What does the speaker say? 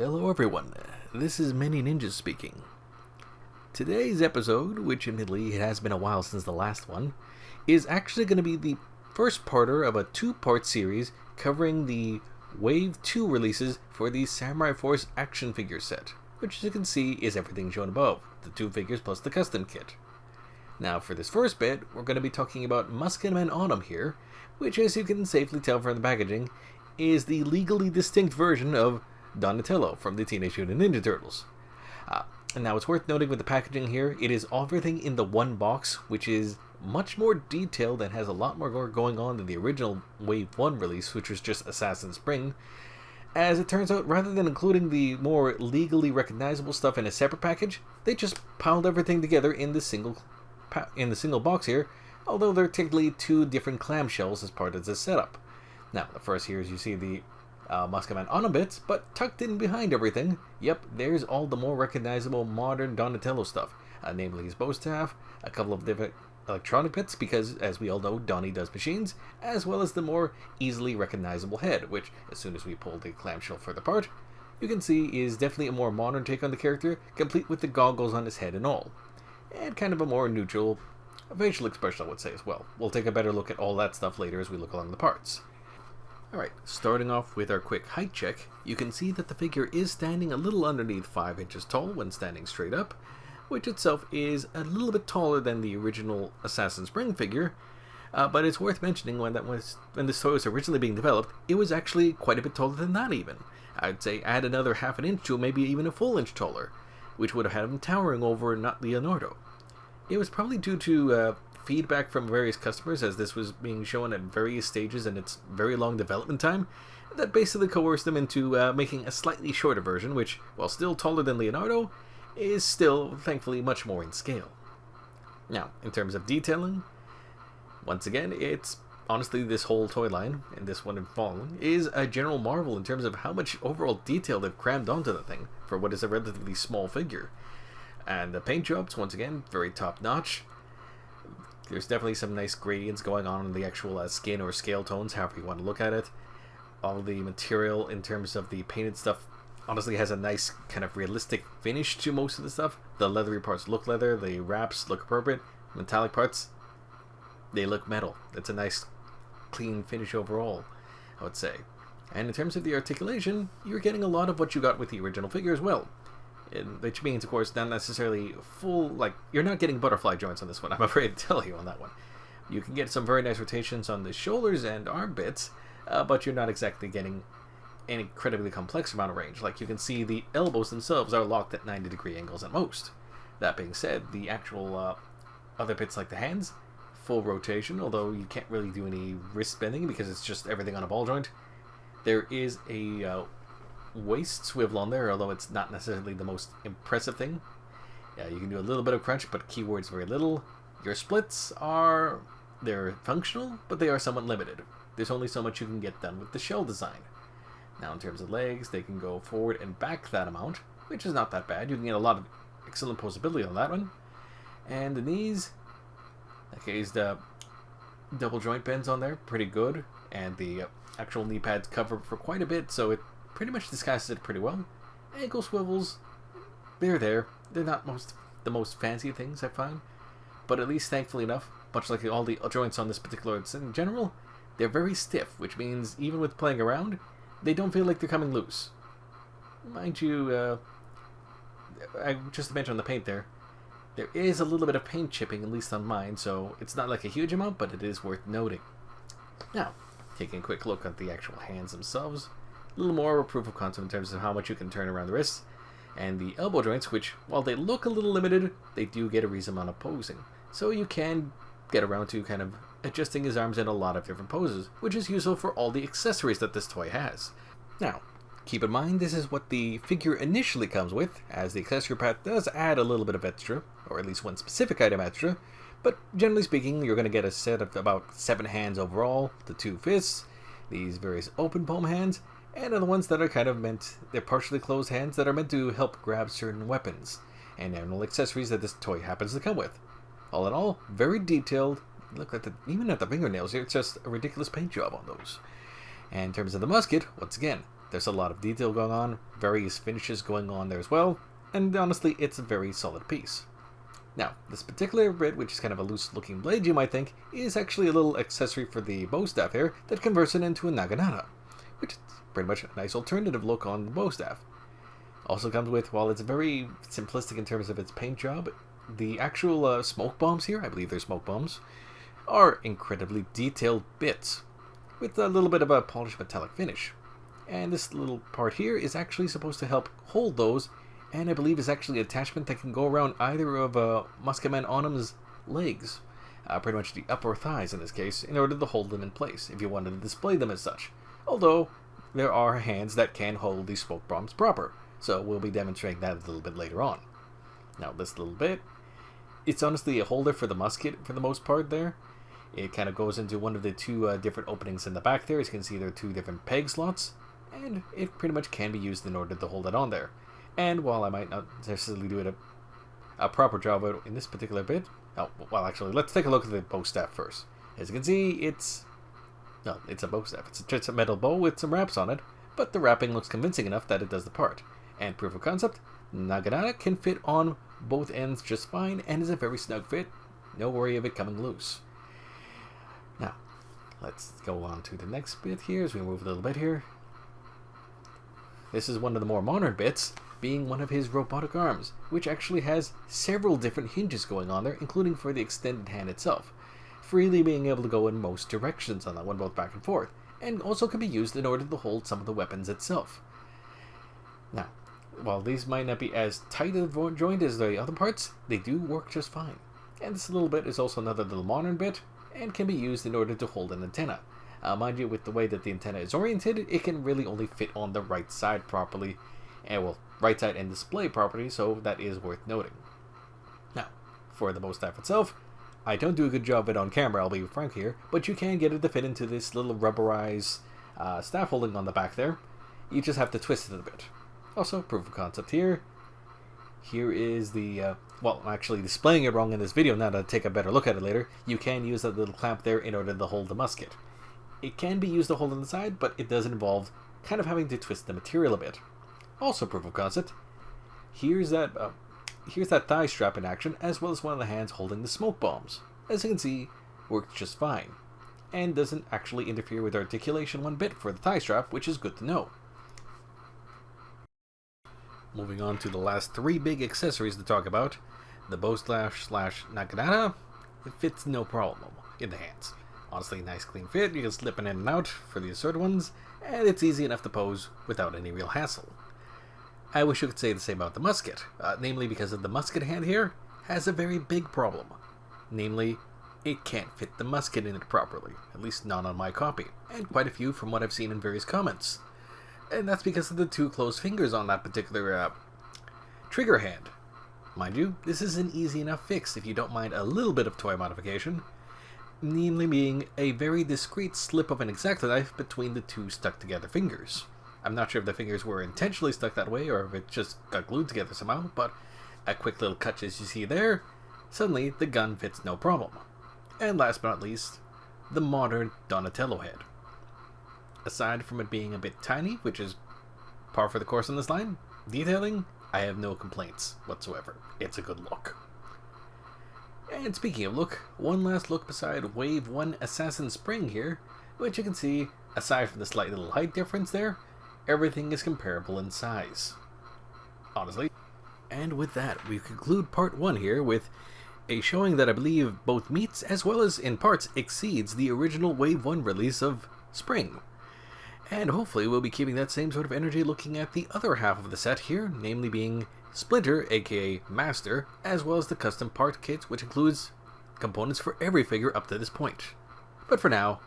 Hello everyone, this is Many Ninjas speaking. Today's episode, which admittedly it has been a while since the last one, is actually going to be the first parter of a two-part series covering the Wave 2 releases for the Samurai Force action figure set, which as you can see is everything shown above, the two figures plus the custom kit. Now for this first bit, we're going to be talking about Musketman Autumn here, which as you can safely tell from the packaging, is the legally distinct version of Donatello from the Teenage Mutant Ninja Turtles. And now it's worth noting with the packaging here, it is everything in the one box, which is much more detailed and has a lot more going on than the original Wave 1 release, which was just Assassin's Spring. As it turns out, rather than including the more legally recognizable stuff in a separate package, they just piled everything together in the single box here, although there are technically two different clamshells as part of this setup. Now, the first here is you see the Musketman Autumn bits, but tucked in behind everything, yep, there's all the more recognizable modern Donatello stuff, namely his bow staff, a couple of different electronic bits, because as we all know, Donnie does machines, as well as the more easily recognizable head, which, as soon as we pull the clamshell further apart, you can see is definitely a more modern take on the character, complete with the goggles on his head and all. And kind of a more neutral facial expression, I would say, as well. We'll take a better look at all that stuff later as we look along the parts. Alright, starting off with our quick height check, you can see that the figure is standing a little underneath 5 inches tall when standing straight up, which itself is a little bit taller than the original Assassin's Spring figure, but it's worth mentioning when this toy was originally being developed, it was actually quite a bit taller than that even. I'd say add another half an inch to maybe even a full inch taller, which would have had him towering over not Leonardo. It was probably due to feedback from various customers as this was being shown at various stages in its very long development time that basically coerced them into making a slightly shorter version, which, while still taller than Leonardo, is still, thankfully, much more in scale. Now, in terms of detailing, once again, it's honestly this whole toy line, and this one in following, is a general marvel in terms of how much overall detail they've crammed onto the thing for what is a relatively small figure. And the paint jobs, once again, very top-notch. There's definitely some nice gradients going on in the actual skin or scale tones, however you want to look at it. All the material in terms of the painted stuff honestly has a nice kind of realistic finish to most of the stuff. The leathery parts look leather, the wraps look appropriate, metallic parts, they look metal. It's a nice clean finish overall, I would say. And in terms of the articulation, you're getting a lot of what you got with the original figure as well. Which means, of course, not necessarily full, like, you're not getting butterfly joints on this one, I'm afraid to tell you on that one. You can get some very nice rotations on the shoulders and arm bits, but you're not exactly getting an incredibly complex amount of range. Like, you can see the elbows themselves are locked at 90-degree angles at most. That being said, the actual other bits like the hands, full rotation, although you can't really do any wrist bending because it's just everything on a ball joint. There is a waist swivel on there, although it's not necessarily the most impressive thing. You can do a little bit of crunch, but keywords very little. Your splits they're functional, but they are somewhat limited. There's only so much you can get done with the shell design. Now in terms of legs, they can go forward and back that amount, which is not that bad. You can get a lot of excellent posability on that one. And the knees, okay, the double joint bends on there, pretty good. And the actual knee pads cover for quite a bit, so it pretty much disguises it pretty well. Ankle swivels, they're there. They're not the most fancy things, I find. But at least, thankfully enough, much like all the joints on this particular set in general, they're very stiff, which means even with playing around, they don't feel like they're coming loose. Mind you, just to mention on the paint there is a little bit of paint chipping, at least on mine, so it's not like a huge amount, but it is worth noting. Now, taking a quick look at the actual hands themselves, a little more of a proof of concept in terms of how much you can turn around the wrists, and the elbow joints, which, while they look a little limited, they do get a reasonable amount of posing. So you can get around to kind of adjusting his arms in a lot of different poses, which is useful for all the accessories that this toy has. Now, keep in mind this is what the figure initially comes with, as the accessory pack does add a little bit of extra, or at least one specific item extra, but generally speaking, you're going to get a set of about 7 hands overall, the 2 fists, these various open palm hands, and the ones that are kind of they're partially closed hands that are meant to help grab certain weapons and animal accessories that this toy happens to come with. All in all, very detailed. Look at even at the fingernails here, it's just a ridiculous paint job on those. And in terms of the musket, once again, There's a lot of detail going on, various finishes going on there as well, and honestly, it's a very solid piece. Now, this particular bit, which is kind of a loose looking blade you might think, is actually a little accessory for the bow staff here that converts it into a naginata, which is pretty much a nice alternative look on the bow staff. Also comes with, while it's very simplistic in terms of its paint job, the actual smoke bombs here, I believe they're smoke bombs, are incredibly detailed bits, with a little bit of a polished metallic finish. And this little part here is actually supposed to help hold those, and I believe is actually an attachment that can go around either of Musketman Onum's legs, pretty much the upper thighs in this case, in order to hold them in place, if you wanted to display them as such. Although, there are hands that can hold these smoke bombs proper, so we'll be demonstrating that a little bit later on. Now, this little bit, it's honestly a holder for the musket for the most part there. It kind of goes into one of the two different openings in the back there. As you can see, there are two different peg slots, and it pretty much can be used in order to hold it on there. And while I might not necessarily do a proper job in this particular bit, well, actually, let's take a look at the bow staff first. As you can see, it's a bow staff. It's just a metal bow with some wraps on it, but the wrapping looks convincing enough that it does the part. And proof of concept, naginata can fit on both ends just fine and is a very snug fit. No worry of it coming loose. Now, let's go on to the next bit here as we move a little bit here. This is one of the more modern bits, being one of his robotic arms, which actually has several different hinges going on there, including for the extended hand itself, freely being able to go in most directions on that one, both back and forth, and also can be used in order to hold some of the weapons itself. Now, while these might not be as tight of a joint as the other parts, they do work just fine. And this little bit is also another little modern bit, and can be used in order to hold an antenna. Mind you, with the way that the antenna is oriented, it can really only fit on the right side properly, and well, right side and display properly, so that is worth noting. Now, for the bow staff itself, I don't do a good job of it on camera, I'll be frank here, but you can get it to fit into this little rubberized staff holding on the back there. You just have to twist it a bit. Also, proof of concept here. Here is the, well, I'm actually displaying it wrong in this video now to take a better look at it later. You can use that little clamp there in order to hold the musket. It can be used to hold on the side, but it does involve kind of having to twist the material a bit. Also proof of concept, here's that thigh strap in action, as well as one of the hands holding the smoke bombs. As you can see, works just fine, and doesn't actually interfere with articulation one bit for the thigh strap, which is good to know. Moving on to the last three big accessories to talk about, the bow slash naginata, it fits no problem in the hands. Honestly, nice clean fit, you can slip it in and out for the assorted ones, and it's easy enough to pose without any real hassle. I wish you could say the same about the musket, namely because of the musket hand here has a very big problem. Namely, it can't fit the musket in it properly, at least not on my copy, and quite a few from what I've seen in various comments. And that's because of the two closed fingers on that particular trigger hand. Mind you, this is an easy enough fix if you don't mind a little bit of toy modification, namely being a very discreet slip of an X-Acto knife between the two stuck together fingers. I'm not sure if the fingers were intentionally stuck that way or if it just got glued together somehow, but a quick little cut as you see there, suddenly the gun fits no problem. And last but not least, the modern Donatello head. Aside from it being a bit tiny, which is par for the course on this line, detailing, I have no complaints whatsoever. It's a good look. And speaking of look, one last look beside Wave 1 Assassin Spring here, which you can see, aside from the slight little height difference there, everything is comparable in size. Honestly. And with that, we conclude part 1 here with a showing that I believe both meets as well as in parts exceeds the original Wave 1 release of Spring. And hopefully we'll be keeping that same sort of energy looking at the other half of the set here, namely being Splinter, aka Master, as well as the custom part kit, which includes components for every figure up to this point. But for now,